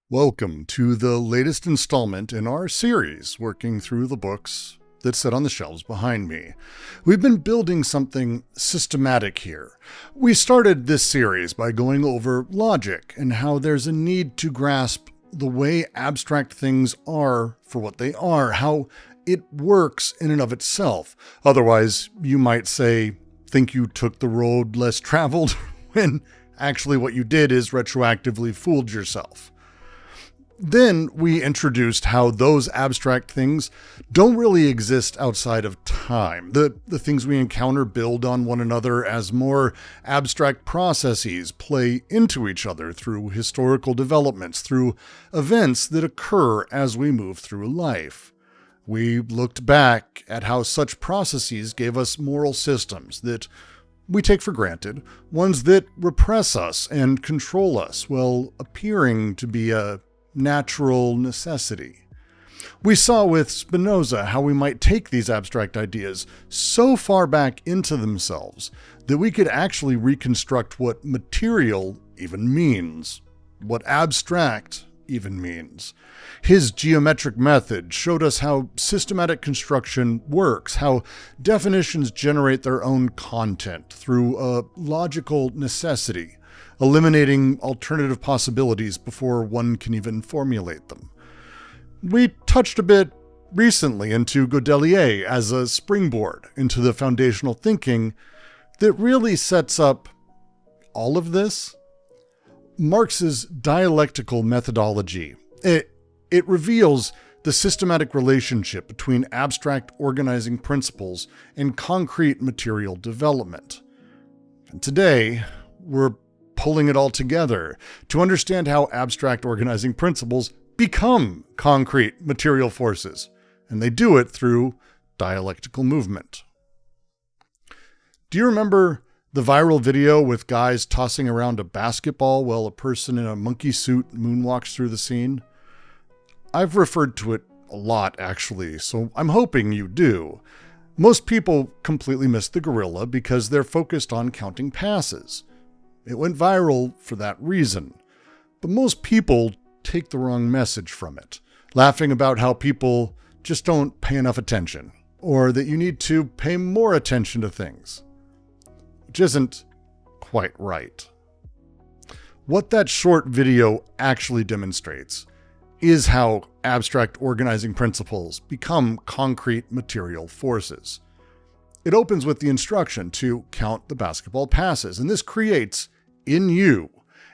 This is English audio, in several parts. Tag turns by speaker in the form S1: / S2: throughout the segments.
S1: Welcome to the latest installment in our series working through the books that sit on the shelves behind me. We've been building something systematic here. We started this series by going over logic and how there's a need to grasp the way abstract things are for what they are, how it works in and of itself. Otherwise, you might think you took the road less traveled when actually what you did is retroactively fooled yourself. Then we introduced how those abstract things don't really exist outside of time. The things we encounter build on one another as more abstract processes play into each other through historical developments, through events that occur as we move through life. We looked back at how such processes gave us moral systems that we take for granted, ones that repress us and control us while appearing to be a natural necessity. We saw with Spinoza how we might take these abstract ideas so far back into themselves that we could actually reconstruct what material even means, what abstract even means. His geometric method showed us how systematic construction works, how definitions generate their own content through a logical necessity, eliminating alternative possibilities before one can even formulate them. We touched a bit recently into Godelier as a springboard into the foundational thinking that really sets up all of this. Marx's dialectical methodology. It reveals the systematic relationship between abstract organizing principles and concrete material development. And today, we're pulling it all together to understand how abstract organizing principles become concrete material forces, and they do it through dialectical movement. Do you remember the viral video with guys tossing around a basketball while a person in a monkey suit moonwalks through the scene? I've referred to it a lot, actually, so I'm hoping you do. Most people completely miss the gorilla because they're focused on counting passes. It went viral for that reason. But most people take the wrong message from it, laughing about how people just don't pay enough attention, or that you need to pay more attention to things, which isn't quite right. What that short video actually demonstrates is how abstract organizing principles become concrete material forces. It opens with the instruction to count the basketball passes, and this creates in you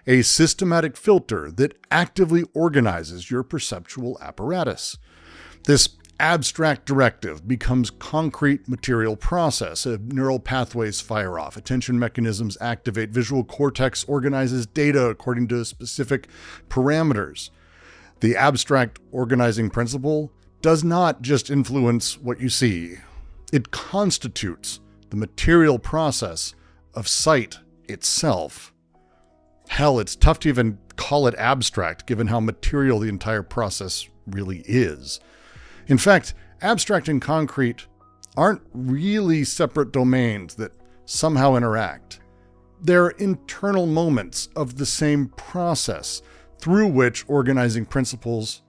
S1: a systematic filter that actively organizes your perceptual apparatus. This abstract directive becomes concrete material process. Neural pathways fire off, attention mechanisms activate, visual cortex organizes data according to specific parameters. The abstract organizing principle does not just influence what you see. It constitutes the material process of sight itself. Hell, it's tough to even call it abstract given how material the entire process really is. In fact, abstract and concrete aren't really separate domains that somehow interact. They're internal moments of the same process through which organizing principles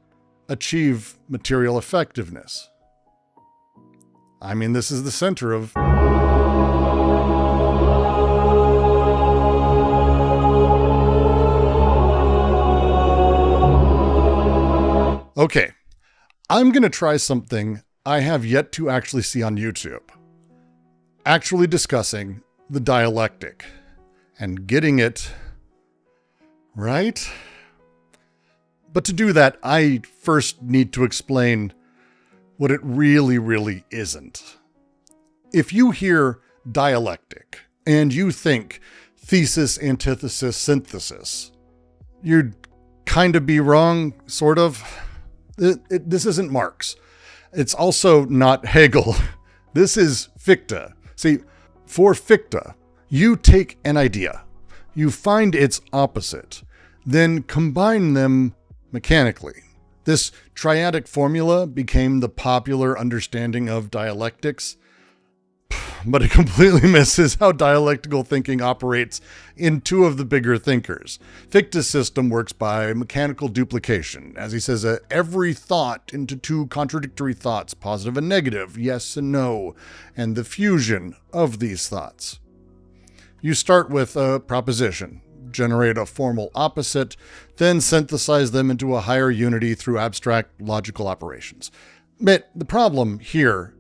S1: achieve material effectiveness. I mean, this is the center of Okay, I'm going to try something I have yet to actually see on YouTube. Actually discussing the dialectic and getting it right. But to do that, I first need to explain what it really isn't. If you hear dialectic and you think thesis, antithesis, synthesis, you'd kind of be wrong, sort of. This isn't Marx. It's also not Hegel. This is Fichte. See, for Fichte, you take an idea, you find its opposite, then combine them mechanically. This triadic formula became the popular understanding of dialectics. but it completely misses how dialectical thinking operates in two of the bigger thinkers. Fichte's system works by mechanical duplication. As he says, every thought into two contradictory thoughts, positive and negative, yes and no, and the fusion of these thoughts. You start with a proposition, generate a formal opposite, then synthesize them into a higher unity through abstract logical operations. But the problem here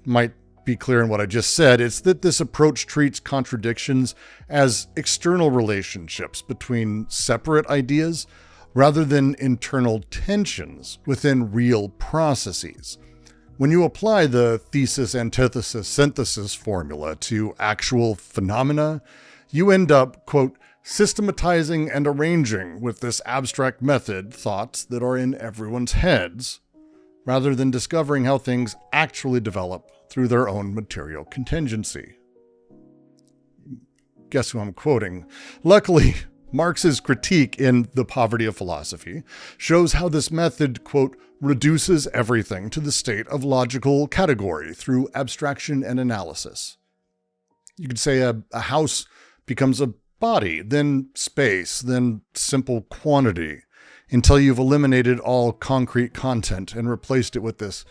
S1: might be clear in what I just said. It's that this approach treats contradictions as external relationships between separate ideas rather than internal tensions within real processes. When you apply the thesis, antithesis, synthesis formula to actual phenomena, you end up, quote, systematizing and arranging with this abstract method thoughts that are in everyone's heads, rather than discovering how things actually develop through their own material contingency. Guess who I'm quoting? Luckily, Marx's critique in The Poverty of Philosophy shows how this method, quote, reduces everything to the state of logical category through abstraction and analysis. You could say a house becomes a body, then space, then simple quantity, until you've eliminated all concrete content and replaced it with this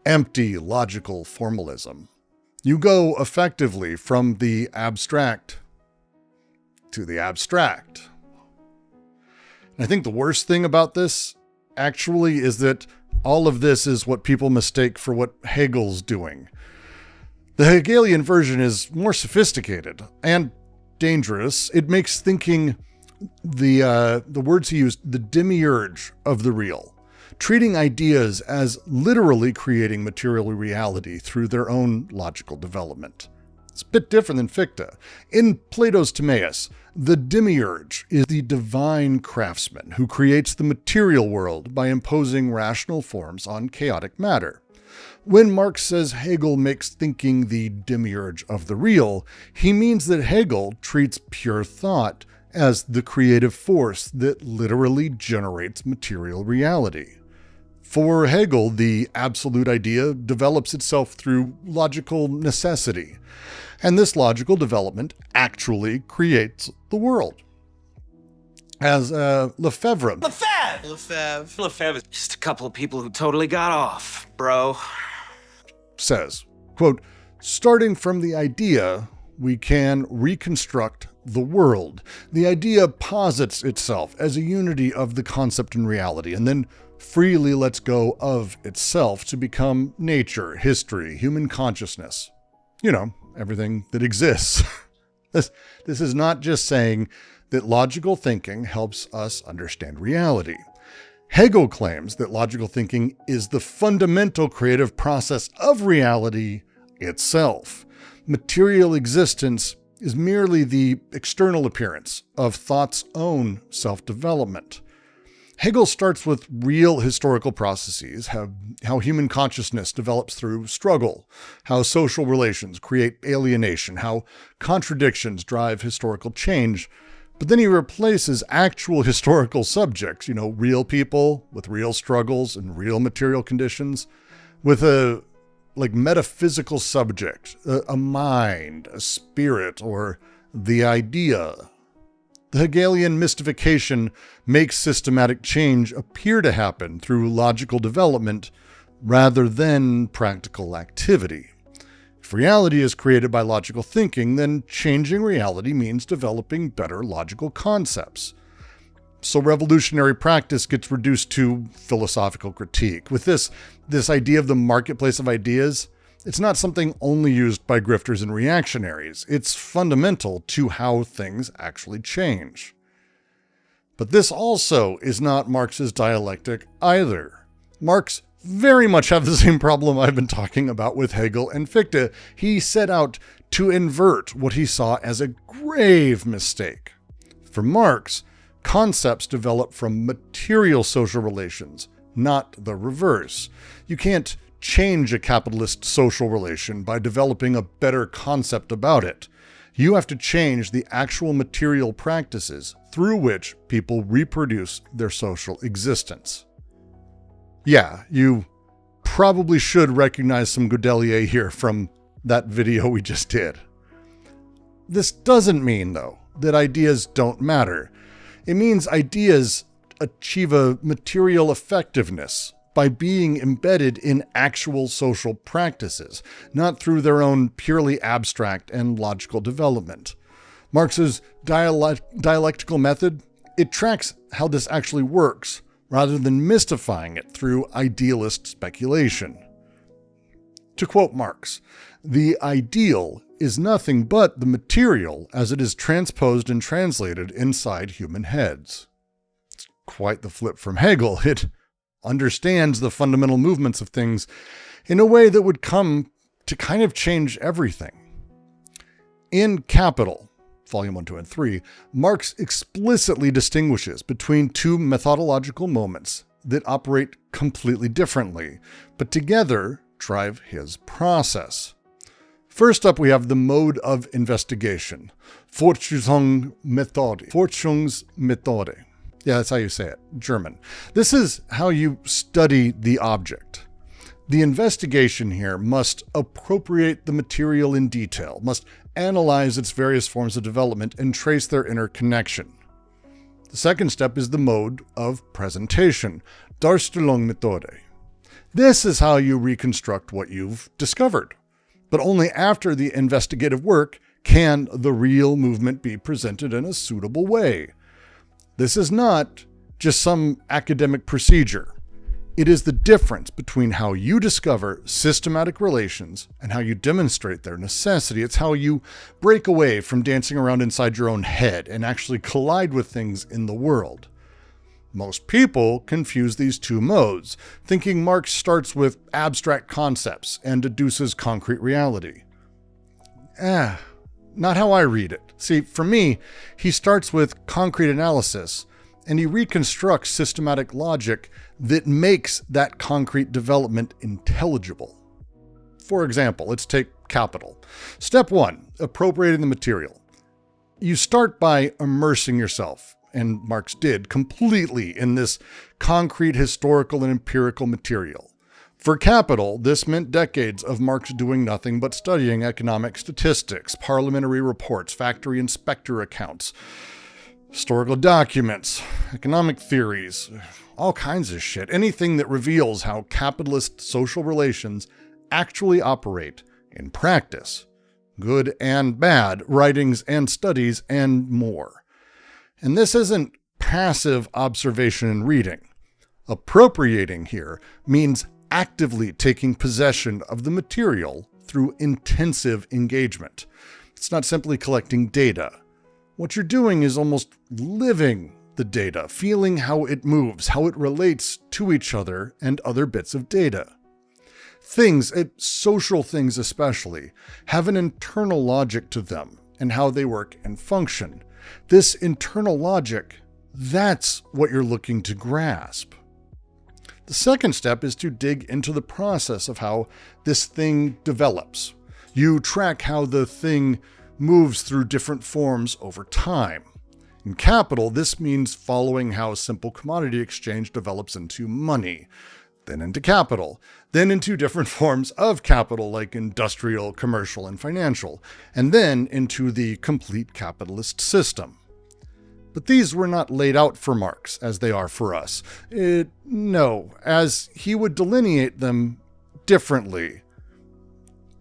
S1: empty logical formalism. You go effectively from the abstract to the abstract. And I think the worst thing about this actually is that all of this is what people mistake for what Hegel's doing. The Hegelian version is more sophisticated and dangerous. It makes thinking the words he used, the demiurge of the real, treating ideas as literally creating material reality through their own logical development. It's a bit different than Fichte. In Plato's Timaeus, the demiurge is the divine craftsman who creates the material world by imposing rational forms on chaotic matter. When Marx says Hegel makes thinking the demiurge of the real, he means that Hegel treats pure thought as the creative force that literally generates material reality. For Hegel, the absolute idea develops itself through logical necessity, and this logical development actually creates the world. As Lefebvre
S2: is just a couple of people who totally got off, bro.
S1: Says, quote, starting from the idea, we can reconstruct the world. The idea posits itself as a unity of the concept and reality, and then freely lets go of itself to become nature, history, human consciousness. You know, everything that exists. This is not just saying that logical thinking helps us understand reality. Hegel claims that logical thinking is the fundamental creative process of reality itself. Material existence is merely the external appearance of thought's own self-development. Hegel starts with real historical processes, how human consciousness develops through struggle, how social relations create alienation, how contradictions drive historical change. But then he replaces actual historical subjects, real people with real struggles and real material conditions, with a metaphysical subject, a mind, a spirit, or the idea. The Hegelian mystification makes systematic change appear to happen through logical development rather than practical activity. If reality is created by logical thinking, then changing reality means developing better logical concepts. So revolutionary practice gets reduced to philosophical critique. With this idea of the marketplace of ideas, it's not something only used by grifters and reactionaries. It's fundamental to how things actually change. But this also is not Marx's dialectic either. Marx very much have the same problem I've been talking about with Hegel and Fichte. He set out to invert what he saw as a grave mistake. For Marx, concepts develop from material social relations, not the reverse. You can't change a capitalist social relation by developing a better concept about it. You have to change the actual material practices through which people reproduce their social existence. Yeah, you probably should recognize some Godelier here from that video we just did. This doesn't mean, though, that ideas don't matter. It means ideas achieve a material effectiveness by being embedded in actual social practices, not through their own purely abstract and logical development. Marx's dialectical method, it tracks how this actually works, rather than mystifying it through idealist speculation. To quote Marx, "The ideal is nothing but the material as it is transposed and translated inside human heads." It's quite the flip from Hegel. It understands the fundamental movements of things in a way that would come to kind of change everything. In Capital, Volume 1, 2, and 3, Marx explicitly distinguishes between two methodological moments that operate completely differently, but together drive his process. First up, we have the mode of investigation, Forschungsmethode. Yeah, that's how you say it, German. This is how you study the object. The investigation here must appropriate the material in detail, must analyze its various forms of development and trace their interconnection. The second step is the mode of presentation, Darstellungsmethode. This is how you reconstruct what you've discovered. But only after the investigative work can the real movement be presented in a suitable way. This is not just some academic procedure. It is the difference between how you discover systematic relations and how you demonstrate their necessity. It's how you break away from dancing around inside your own head and actually collide with things in the world. Most people confuse these two modes, thinking Marx starts with abstract concepts and deduces concrete reality. Not how I read it. See, for me, he starts with concrete analysis, and he reconstructs systematic logic that makes that concrete development intelligible. For example, let's take Capital. Step 1, appropriating the material. You start by immersing yourself, and Marx did, completely in this concrete historical and empirical material. For Capital, this meant decades of Marx doing nothing but studying economic statistics, parliamentary reports, factory inspector accounts, historical documents, economic theories, all kinds of shit. Anything that reveals how capitalist social relations actually operate in practice. Good and bad, writings and studies, and more. And this isn't passive observation and reading. Appropriating here means actively taking possession of the material through intensive engagement. It's not simply collecting data. What you're doing is almost living the data, feeling how it moves, how it relates to each other and other bits of data. Things, social things especially, have an internal logic to them and how they work and function. This internal logic, that's what you're looking to grasp. The second step is to dig into the process of how this thing develops. You track how the thing moves through different forms over time. In Capital, this means following how simple commodity exchange develops into money, then into capital, then into different forms of capital like industrial, commercial, and financial, and then into the complete capitalist system. But these were not laid out for Marx as they are for us. No, as he would delineate them differently,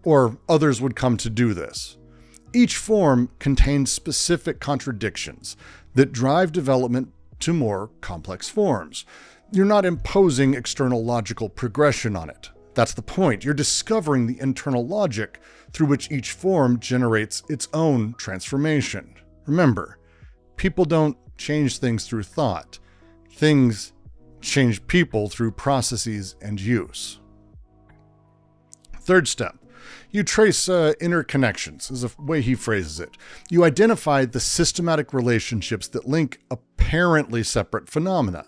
S1: or others would come to do this. Each form contains specific contradictions that drive development to more complex forms. You're not imposing external logical progression on it. That's the point. You're discovering the internal logic through which each form generates its own transformation. Remember, people don't change things through thought. Things change people through processes and use. Third step, you trace interconnections, is a way he phrases it. You identify the systematic relationships that link apparently separate phenomena.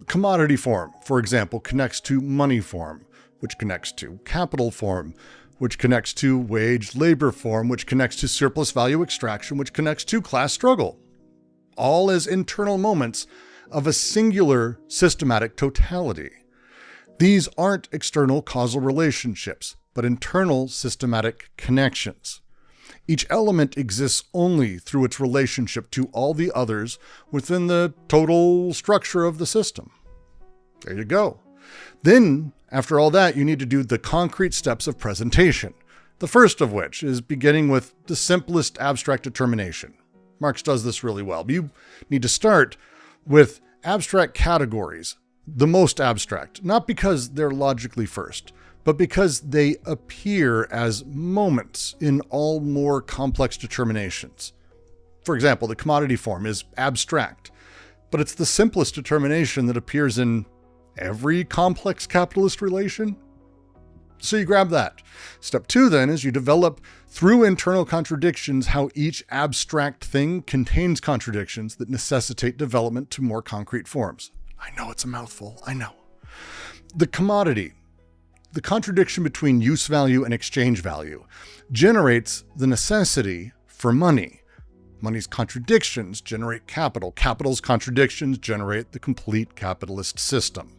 S1: Commodity form, for example, connects to money form, which connects to capital form, which connects to wage labor form, which connects to surplus value extraction, which connects to class struggle. All as internal moments of a singular systematic totality. These aren't external causal relationships. but internal systematic connections. Each element exists only through its relationship to all the others within the total structure of the system. There you go. Then, after all that, you need to do the concrete steps of presentation. The first of which is beginning with the simplest abstract determination. Marx does this really well. You need to start with abstract categories, the most abstract, not because they're logically first, but because they appear as moments in all more complex determinations. For example, the commodity form is abstract, but it's the simplest determination that appears in every complex capitalist relation. So you grab that. Step 2 then is you develop through internal contradictions how each abstract thing contains contradictions that necessitate development to more concrete forms. I know it's a mouthful, I know. The commodity, the contradiction between use value and exchange value, generates the necessity for money. Money's contradictions generate capital. Capital's contradictions generate the complete capitalist system.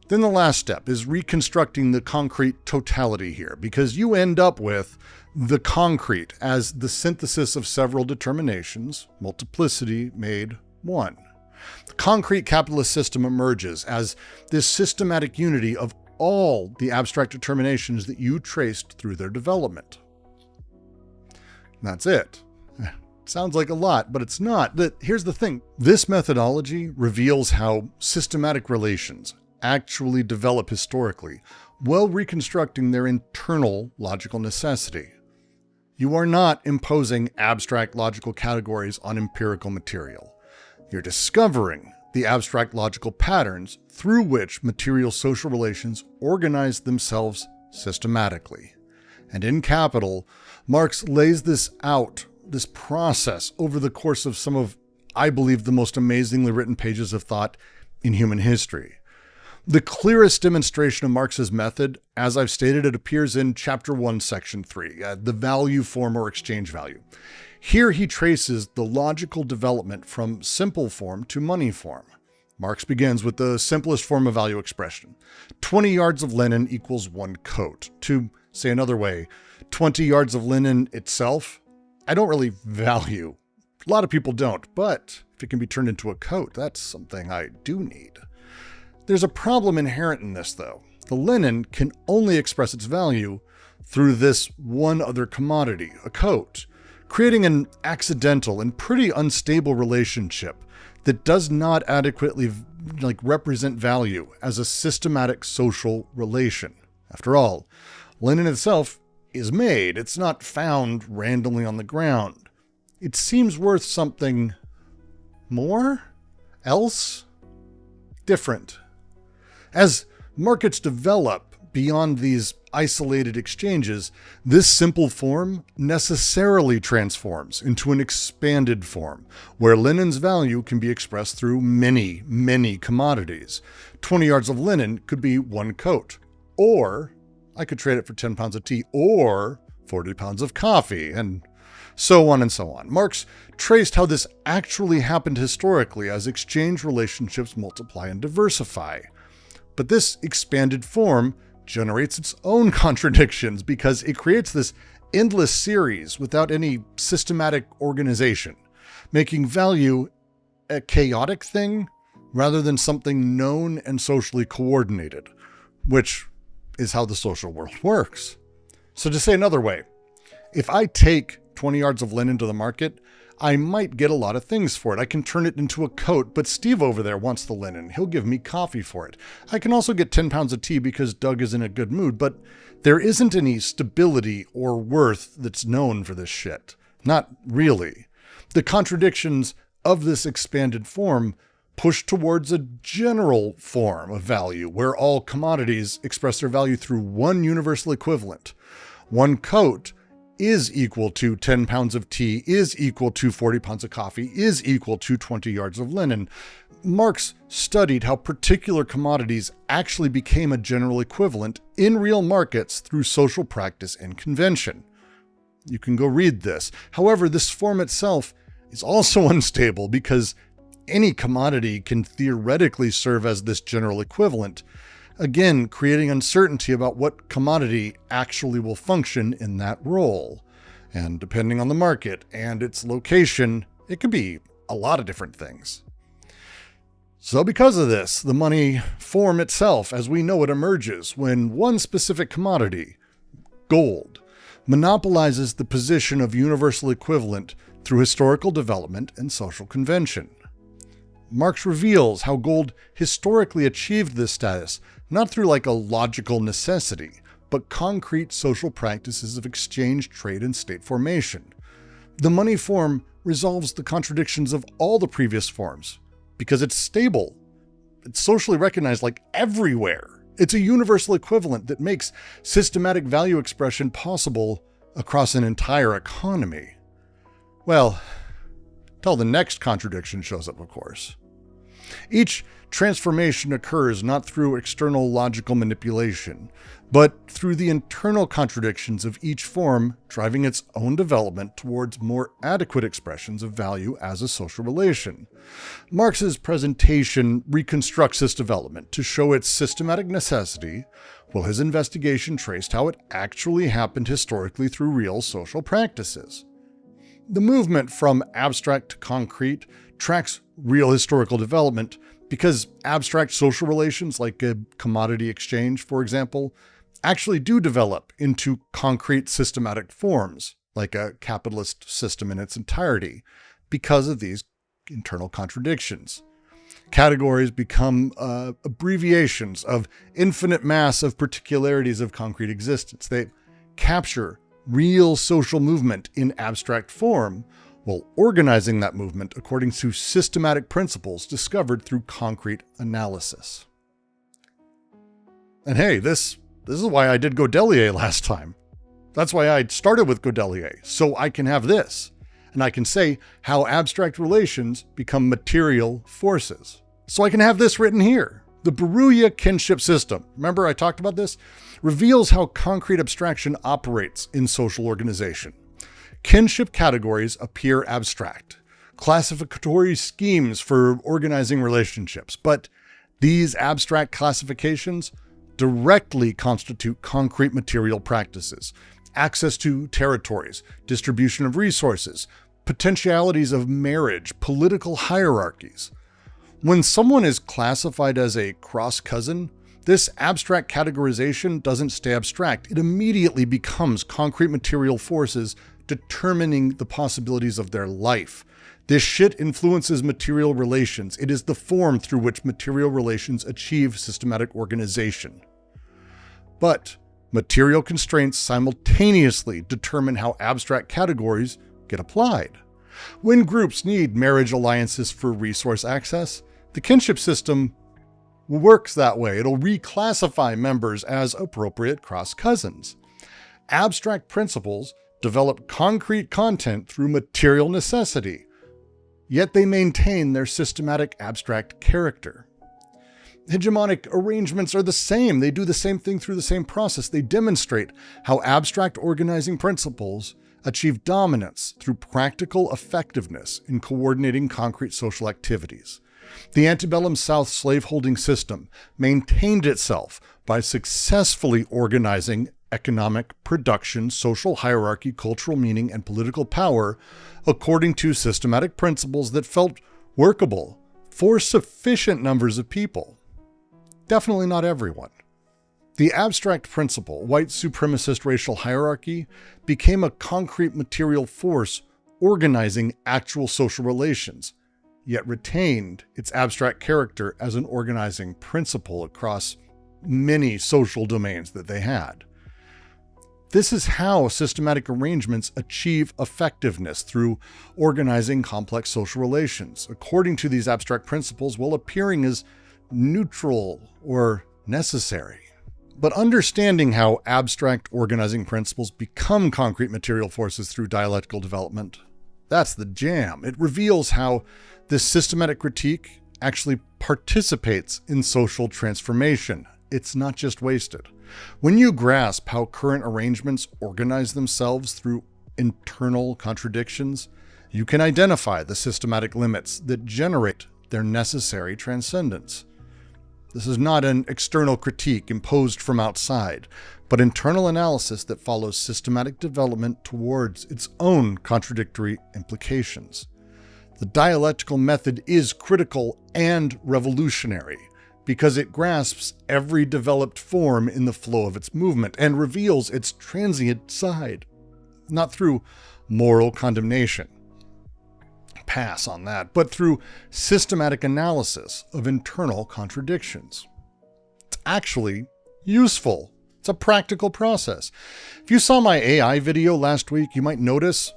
S1: Then the last step is reconstructing the concrete totality here, because you end up with the concrete as the synthesis of several determinations, multiplicity made one. The concrete capitalist system emerges as this systematic unity of all the abstract determinations that you traced through their development. And that's it. Sounds like a lot, but it's not. Here's the thing. This methodology reveals how systematic relations actually develop historically, while reconstructing their internal logical necessity. You are not imposing abstract logical categories on empirical material. You're discovering the abstract logical patterns through which material social relations organize themselves systematically. And in Capital, Marx lays this out, this process, over the course of some of, I believe, the most amazingly written pages of thought in human history. The clearest demonstration of Marx's method, as I've stated, it appears in Chapter 1, Section 3, the value form or exchange value. Here he traces the logical development from simple form to money form. Marx begins with the simplest form of value expression. 20 yards of linen equals 1 coat. To say another way, 20 yards of linen itself, I don't really value. A lot of people don't, but if it can be turned into a coat, that's something I do need. There's a problem inherent in this, though. The linen can only express its value through this one other commodity, a coat, creating an accidental and pretty unstable relationship that does not adequately represent value as a systematic social relation. After all, linen itself is made. It's not found randomly on the ground. It seems worth something more? Else? Different. As markets develop beyond these isolated exchanges, this simple form necessarily transforms into an expanded form, where linen's value can be expressed through many, many commodities. 20 yards of linen could be 1 coat, or I could trade it for 10 pounds of tea, or 40 pounds of coffee, and so on and so on. Marx traced how this actually happened historically as exchange relationships multiply and diversify. But this expanded form generates its own contradictions because it creates this endless series without any systematic organization, making value a chaotic thing rather than something known and socially coordinated, which is how the social world works. So to say another way, if I take 20 yards of linen to the market, I might get a lot of things for it. I can turn it into a coat, but Steve over there wants the linen. He'll give me coffee for it. I can also get 10 pounds of tea because Doug is in a good mood, but there isn't any stability or worth that's known for this shit. Not really. The contradictions of this expanded form push towards a general form of value where all commodities express their value through one universal equivalent. 1 coat is equal to 10 pounds of tea, is equal to 40 pounds of coffee, is equal to 20 yards of linen. Marx studied how particular commodities actually became a general equivalent in real markets through social practice and convention. You can go read this. However, this form itself is also unstable because any commodity can theoretically serve as this general equivalent. again creating uncertainty about what commodity actually will function in that role. And depending on the market and its location, it could be a lot of different things. So because of this, the money form itself as we know it emerges when one specific commodity, gold, monopolizes the position of universal equivalent through historical development and social convention. Marx reveals how gold historically achieved this status, not through like a logical necessity, but concrete social practices of exchange, trade, and state formation. The money form resolves the contradictions of all the previous forms because it's stable. It's socially recognized like everywhere. It's a universal equivalent that makes systematic value expression possible across an entire economy. Well, till the next contradiction shows up, of course. Each transformation occurs not through external logical manipulation, but through the internal contradictions of each form driving its own development towards more adequate expressions of value as a social relation. Marx's presentation reconstructs this development to show its systematic necessity, while his investigation traced how it actually happened historically through real social practices. The movement from abstract to concrete tracks real historical development because abstract social relations, like a commodity exchange, for example, actually do develop into concrete systematic forms, like a capitalist system in its entirety, because of these internal contradictions. Categories become abbreviations of infinite mass of particularities of concrete existence. They capture real social movement in abstract form, while organizing that movement according to systematic principles discovered through concrete analysis. And hey, this is why I did Godelier last time. That's why I started with Godelier, so I can have this. And I can say how abstract relations become material forces. So I can have this written here. The Berruya kinship system, remember I talked about this, reveals how concrete abstraction operates in social organization. Kinship categories appear abstract, classificatory schemes for organizing relationships, but these abstract classifications directly constitute concrete material practices, access to territories, distribution of resources, potentialities of marriage, political hierarchies. When someone is classified as a cross-cousin, this abstract categorization doesn't stay abstract. It immediately becomes concrete material forces determining the possibilities of their life. This shit influences material relations. It is the form through which material relations achieve systematic organization. But material constraints simultaneously determine how abstract categories get applied. When groups need marriage alliances for resource access, the kinship system works that way. It'll reclassify members as appropriate cross-cousins. Abstract principles develop concrete content through material necessity, yet they maintain their systematic abstract character. Hegemonic arrangements are the same. They do the same thing through the same process. They demonstrate how abstract organizing principles achieve dominance through practical effectiveness in coordinating concrete social activities. The antebellum South slaveholding system maintained itself by successfully organizing economic production, social hierarchy, cultural meaning, and political power according to systematic principles that felt workable for sufficient numbers of people. Definitely not everyone. The abstract principle, white supremacist racial hierarchy, became a concrete material force organizing actual social relations, yet retained its abstract character as an organizing principle across many social domains that they had. This is how systematic arrangements achieve effectiveness through organizing complex social relations, according to these abstract principles, while appearing as neutral or necessary. But understanding how abstract organizing principles become concrete material forces through dialectical development, that's the jam. It reveals how this systematic critique actually participates in social transformation. It's not just wasted. When you grasp how current arrangements organize themselves through internal contradictions, you can identify the systematic limits that generate their necessary transcendence. This is not an external critique imposed from outside, but internal analysis that follows systematic development towards its own contradictory implications. The dialectical method is critical and revolutionary because it grasps every developed form in the flow of its movement and reveals its transient side, not through moral condemnation. Pass on that, but through systematic analysis of internal contradictions. It's actually useful. It's a practical process. If you saw my AI video last week, you might notice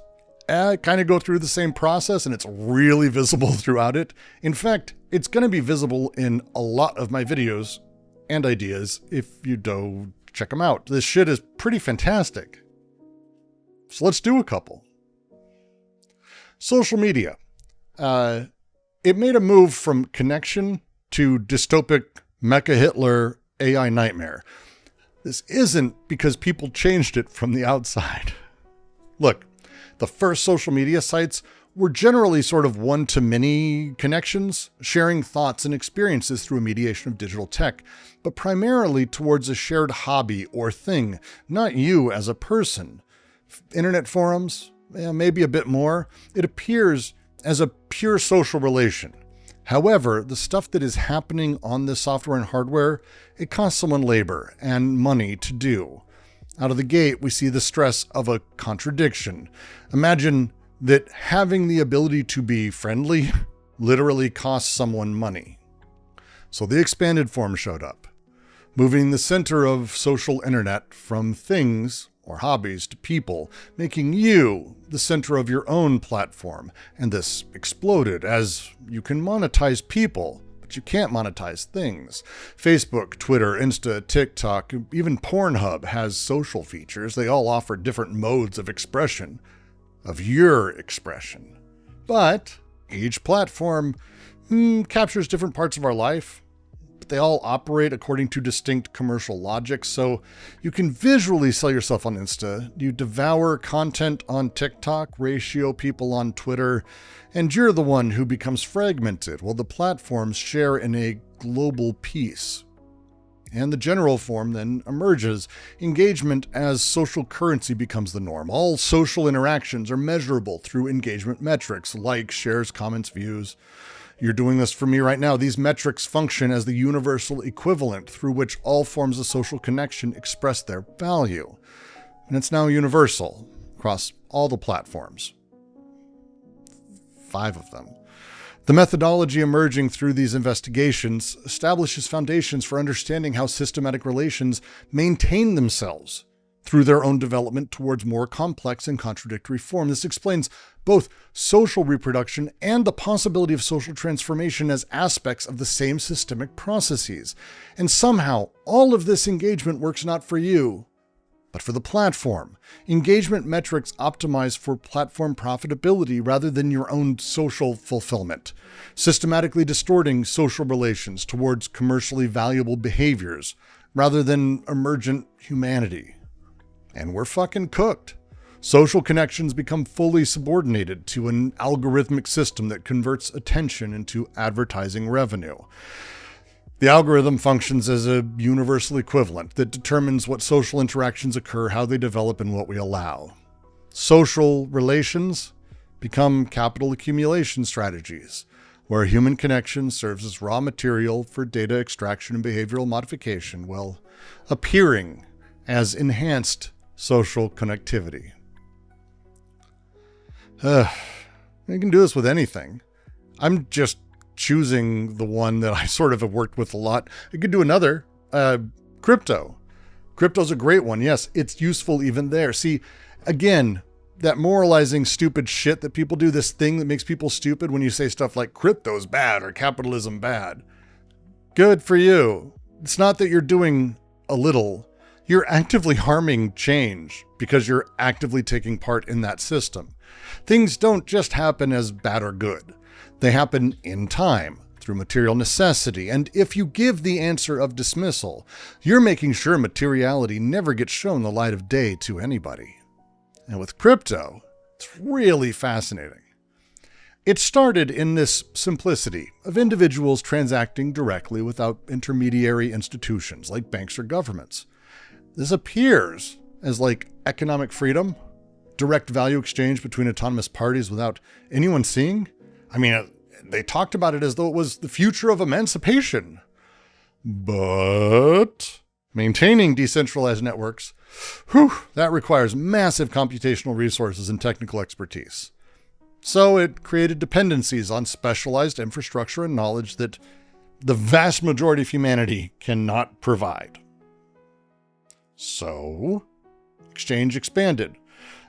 S1: I kind of go through the same process and it's really visible throughout it. In fact, it's going to be visible in a lot of my videos and ideas if you do check them out. This shit is pretty fantastic. So let's do a couple. Social media. It made a move from connection to dystopic Mecha Hitler AI nightmare. This isn't because people changed it from the outside. Look, the first social media sites were generally sort of one-to-many connections, sharing thoughts and experiences through a mediation of digital tech, but primarily towards a shared hobby or thing, not you as a person. Internet forums, maybe a bit more. It appears as a pure social relation. However, the stuff that is happening on this software and hardware, it costs someone labor and money to do. Out of the gate, we see the stress of a contradiction. Imagine that having the ability to be friendly literally costs someone money. So the expanded form showed up, moving the center of social internet from things or hobbies to people, making you the center of your own platform. And this exploded as you can monetize people, but you can't monetize things. Facebook, Twitter, Insta, TikTok, even Pornhub has social features. They all offer different modes of expression, of your expression. But each platform captures different parts of our life. They all operate according to distinct commercial logic, so you can visually sell yourself on Insta, you devour content on TikTok, ratio people on Twitter, and you're the one who becomes fragmented while the platforms share in a global peace. And the general form then emerges. Engagement as social currency becomes the norm. All social interactions are measurable through engagement metrics, likes, shares, comments, views. You're doing this for me right now. These metrics function as the universal equivalent through which all forms of social connection express their value. And it's now universal across all the platforms. 5 of them. The methodology emerging through these investigations establishes foundations for understanding how systematic relations maintain themselves through their own development towards more complex and contradictory form. This explains both social reproduction and the possibility of social transformation as aspects of the same systemic processes. And somehow, all of this engagement works not for you, but for the platform. Engagement metrics optimize for platform profitability rather than your own social fulfillment, systematically distorting social relations towards commercially valuable behaviors rather than emergent humanity. And we're fucking cooked. Social connections become fully subordinated to an algorithmic system that converts attention into advertising revenue. The algorithm functions as a universal equivalent that determines what social interactions occur, how they develop, and what we allow. Social relations become capital accumulation strategies, where human connection serves as raw material for data extraction and behavioral modification, while appearing as enhanced social connectivity. You can do this with anything. I'm just choosing the one that I sort of have worked with a lot. I could do another. Crypto. Crypto's a great one. Yes, it's useful even there. See, again, that moralizing stupid shit that people do, this thing that makes people stupid when you say stuff like crypto's bad or capitalism bad. Good for you. It's not that you're doing a little. You're actively harming change because you're actively taking part in that system. Things don't just happen as bad or good. They happen in time, through material necessity, and if you give the answer of dismissal, you're making sure materiality never gets shown the light of day to anybody. And with crypto, it's really fascinating. It started in this simplicity of individuals transacting directly without intermediary institutions like banks or governments. This appears as like economic freedom, direct value exchange between autonomous parties without anyone seeing. I mean, they talked about it as though it was the future of emancipation. But maintaining decentralized networks, that requires massive computational resources and technical expertise. So it created dependencies on specialized infrastructure and knowledge that the vast majority of humanity cannot provide. So, exchange expanded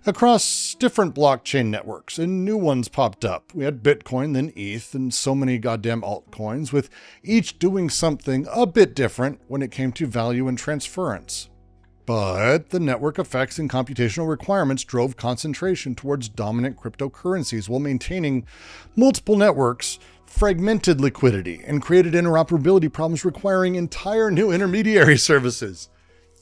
S1: across different blockchain networks, and new ones popped up. We had Bitcoin, then ETH, and so many goddamn altcoins, with each doing something a bit different when it came to value and transference. But the network effects and computational requirements drove concentration towards dominant cryptocurrencies while maintaining multiple networks, fragmented liquidity, and created interoperability problems requiring entire new intermediary services.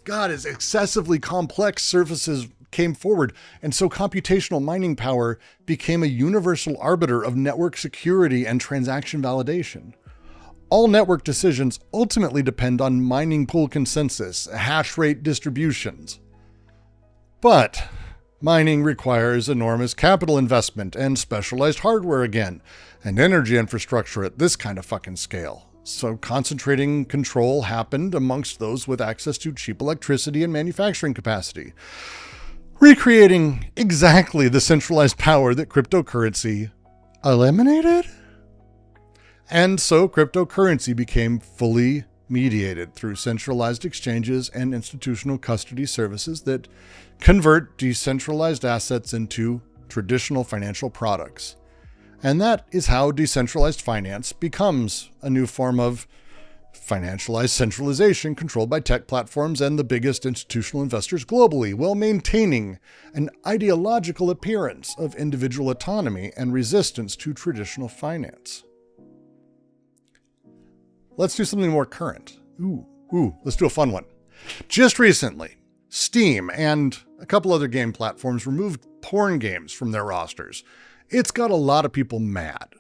S1: God, as excessively complex services came forward, and so computational mining power became a universal arbiter of network security and transaction validation. All network decisions ultimately depend on mining pool consensus, hash rate distributions. But mining requires enormous capital investment and specialized hardware again, and energy infrastructure at this kind of fucking scale. So concentrating control happened amongst those with access to cheap electricity and manufacturing capacity, recreating exactly the centralized power that cryptocurrency eliminated? And so cryptocurrency became fully mediated through centralized exchanges and institutional custody services that convert decentralized assets into traditional financial products. And that is how decentralized finance becomes a new form of financialized centralization controlled by tech platforms and the biggest institutional investors globally, while maintaining an ideological appearance of individual autonomy and resistance to traditional finance. Let's do something more current. Let's do a fun one. Just recently, Steam and a couple other game platforms removed porn games from their rosters. It's got a lot of people mad.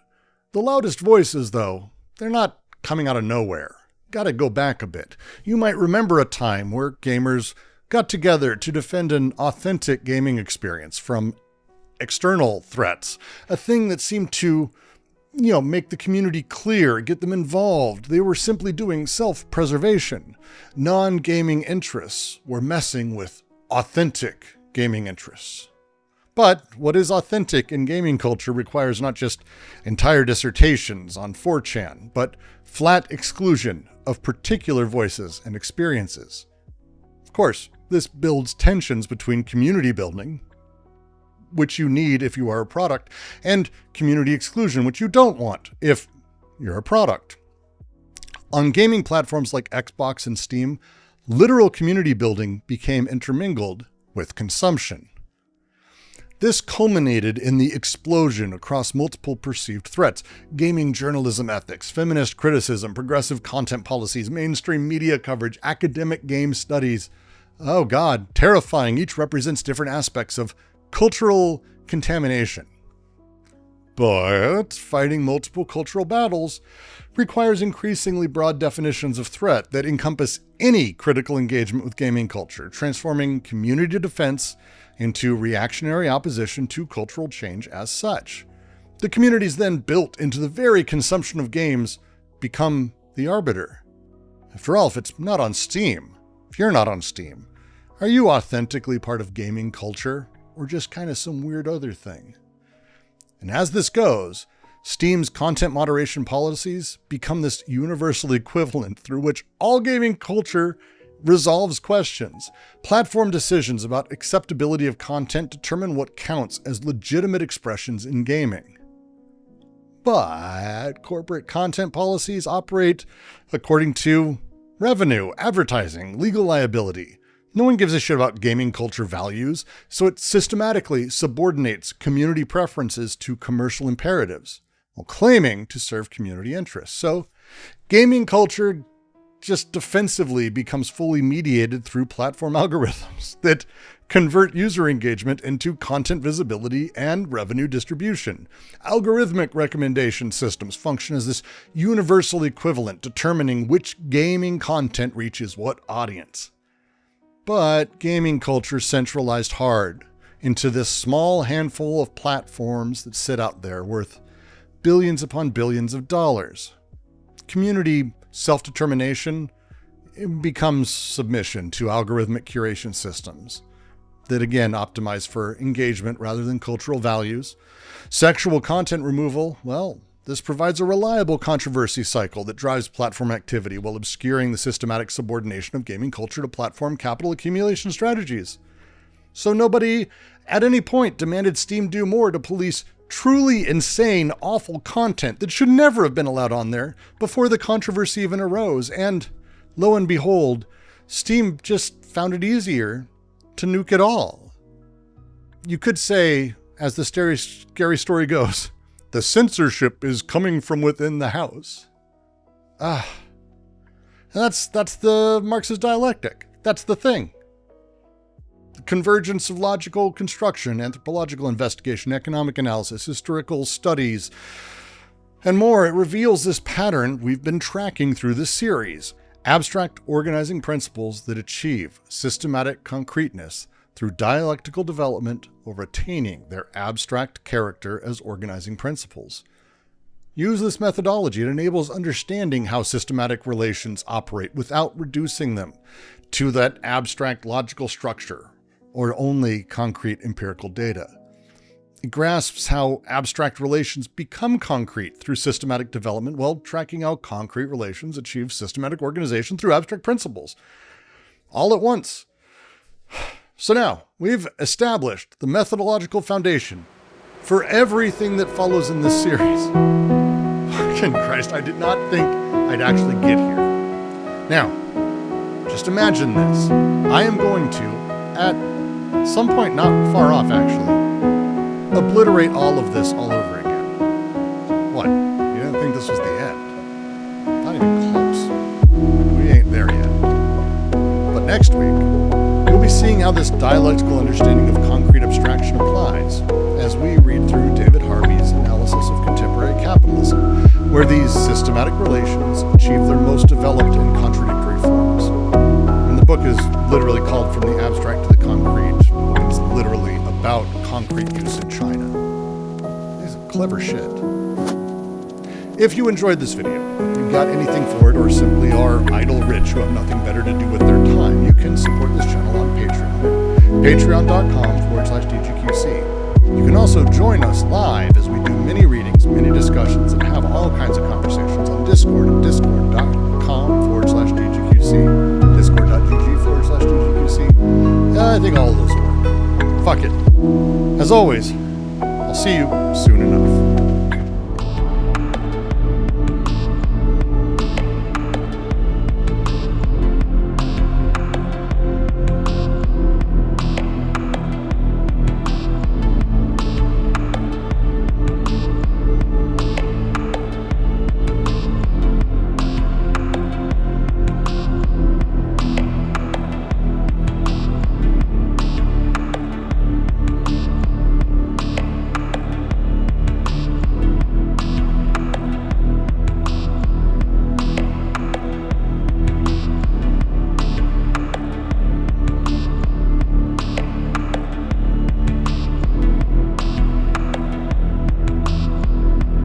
S1: The loudest voices, though, they're not coming out of nowhere. Gotta go back a bit. You might remember a time where gamers got together to defend an authentic gaming experience from external threats, a thing that seemed to make the community clear, get them involved. They were simply doing self-preservation. Non-gaming interests were messing with authentic gaming interests. But what is authentic in gaming culture requires not just entire dissertations on 4chan, but flat exclusion of particular voices and experiences. Of course, this builds tensions between community building, which you need if you are a product, and community exclusion, which you don't want if you're a product. On gaming platforms like Xbox and Steam, literal community building became intermingled with consumption. This culminated in the explosion across multiple perceived threats: gaming journalism ethics, feminist criticism, progressive content policies, mainstream media coverage, academic game studies. Oh God, terrifying. Each represents different aspects of cultural contamination. But fighting multiple cultural battles requires increasingly broad definitions of threat that encompass any critical engagement with gaming culture, transforming community defense into reactionary opposition to cultural change as such. The communities then built into the very consumption of games become the arbiter. After all, if it's not on Steam, if you're not on Steam, are you authentically part of gaming culture, or just kind of some weird other thing? And as this goes, Steam's content moderation policies become this universal equivalent through which all gaming culture resolves questions. Platform decisions about acceptability of content determine what counts as legitimate expressions in gaming. But corporate content policies operate according to revenue, advertising, legal liability. No one gives a shit about gaming culture values, so it systematically subordinates community preferences to commercial imperatives, while claiming to serve community interests. So gaming culture just defensively becomes fully mediated through platform algorithms that convert user engagement into content visibility and revenue distribution. Algorithmic recommendation systems function as this universal equivalent determining which gaming content reaches what audience. But gaming culture centralized hard into this small handful of platforms that sit out there worth billions upon billions of dollars. Community self-determination becomes submission to algorithmic curation systems that again optimize for engagement rather than cultural values. Sexual content removal, well, this provides a reliable controversy cycle that drives platform activity while obscuring the systematic subordination of gaming culture to platform capital accumulation strategies. So nobody at any point demanded Steam do more to police truly insane, awful content that should never have been allowed on there before the controversy even arose. And lo and behold, Steam just found it easier to nuke it all. You could say, as the scary story goes, the censorship is coming from within the house. That's the Marxist dialectic. That's the thing. The convergence of logical construction, anthropological investigation, economic analysis, historical studies, and more. It reveals this pattern we've been tracking through this series. Abstract organizing principles that achieve systematic concreteness through dialectical development or retaining their abstract character as organizing principles. Use this methodology. It enables understanding how systematic relations operate without reducing them to that abstract logical structure or only concrete empirical data. It grasps how abstract relations become concrete through systematic development while tracking how concrete relations achieve systematic organization through abstract principles. All at once. So now, we've established the methodological foundation for everything that follows in this series. Fucking Christ, I did not think I'd actually get here. Now, just imagine this. I am going to, at some point not far off actually, obliterate all of this all over again. What? You didn't think this was the end? Not even close. We ain't there yet. But next week, we'll be seeing how this dialectical understanding of concrete abstraction applies as we read through David Harvey's analysis of contemporary capitalism, where these systematic relations achieve their most developed and contradictory forms. And the book is literally called From the Abstract to the Concrete. It's literally about concrete use in China. This is clever shit. If you enjoyed this video, you got anything for it, or simply are idle rich who have nothing better to do with their time, you can support this channel on Patreon. Patreon.com/DGQC. You can also join us live as we do mini readings, mini discussions, and have all kinds of conversations on Discord at discord.com/DGQC, discord.gg/DGQC. I think all of those will work. Fuck it. As always, I'll see you soon enough.